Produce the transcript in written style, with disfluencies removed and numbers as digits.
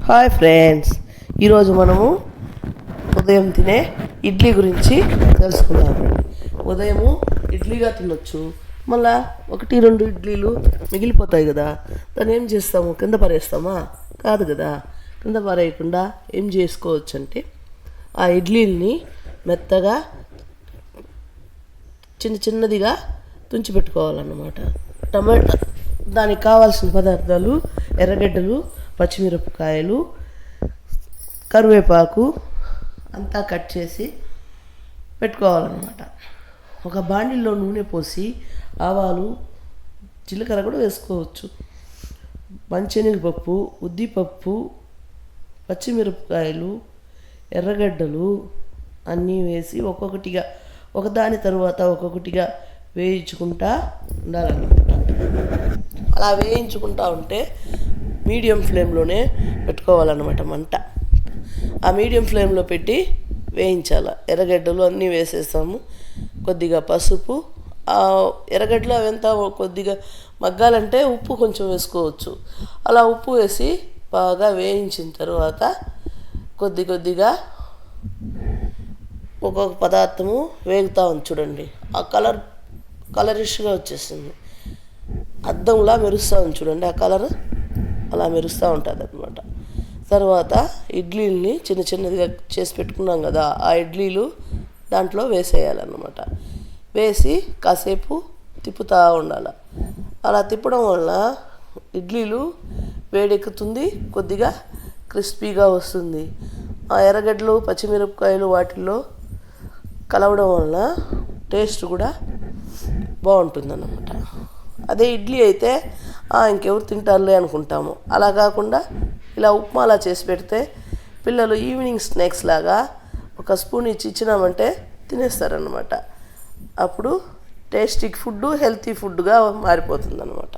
Hi friends, ఈరోజు మనము ఉదయం తినే ఇడ్లీ గురించి తెలుసుకుందాము. ఉదయము ఇడ్లీగా తినొచ్చు, మళ్ళా 1-2 ఇడ్లీలు మిగిలిపోతాయి కదా, దాన్ని ఏం చేస్తాము? కింద పారేస్తామా? కాదు కదా. కింద పారేయకుండా ఏం చేసుకోవచ్చు అంటే, ఆ ఇడ్లీల్ని మెత్తగా చిన్నదిగా తుంచి పెట్టుకోవాలన్నమాట. టమాటా, దానికి కావాల్సిన పదార్థాలు: ఎర్రగడ్డలు, పచ్చిమిరపకాయలు, కరివేపాకు అంతా కట్ చేసి పెట్టుకోవాలన్నమాట. ఒక బాండిల్లో నూనె పోసి ఆవాలు, జీలకర్ర కూడా వేసుకోవచ్చు, మంచెనగపప్పు, ఉద్దిపప్పు, పచ్చిమిరపకాయలు, ఎర్రగడ్డలు అన్నీ వేసి ఒక్కొక్కటిగా ఒకదాని తర్వాత ఒక్కొక్కటిగా వేయించుకుంటా ఉండాలన్నమాట. అలా వేయించుకుంటా ఉంటే మీడియం ఫ్లేమ్లోనే పెట్టుకోవాలన్నమాట మంట. ఆ మీడియం ఫ్లేమ్లో పెట్టి వేయించాలి. ఎర్రగడ్డలు అన్నీ వేసేస్తాము, కొద్దిగా పసుపు, ఎర్రగడ్డలు అవంతా కొద్దిగా మగ్గాలంటే ఉప్పు కొంచెం వేసుకోవచ్చు. అలా ఉప్పు వేసి బాగా వేయించిన తర్వాత కొద్దిగా ఒక్కొక్క పదార్థము వేగుతూ ఉంది చూడండి. ఆ కలరిష్గా వచ్చేస్తుంది, అద్దంలా మెరుస్తూ ఉంది చూడండి. ఆ కలర్ అలా మెరుస్తూ ఉంటుంది అన్నమాట. తర్వాత ఇడ్లీల్ని చిన్నదిగా చేసి పెట్టుకున్నాం కదా, ఆ ఇడ్లీలు దాంట్లో వేసేయాలన్నమాట. వేసి కాసేపు తిప్పుతూ ఉండాలి. అలా తిప్పడం వల్ల ఇడ్లీలు వేడెక్కుతుంది, కొద్దిగా క్రిస్పీగా వస్తుంది. ఆ ఎర్రగడ్డలు, పచ్చిమిరపకాయలు వాటిల్లో కలవడం వల్ల టేస్ట్ కూడా బాగుంటుందన్నమాట. అదే ఇడ్లీ అయితే ఇంకెవరు తింటారులే అనుకుంటాము. అలా కాకుండా ఇలా ఉప్మా అలా చేసి పెడితే పిల్లలు ఈవినింగ్ స్నాక్స్ లాగా ఒక స్పూన్ ఇచ్చినామంటే తినేస్తారనమాట. అప్పుడు టేస్టీ ఫుడ్ హెల్తీ ఫుడ్గా మారిపోతుంది అన్నమాట.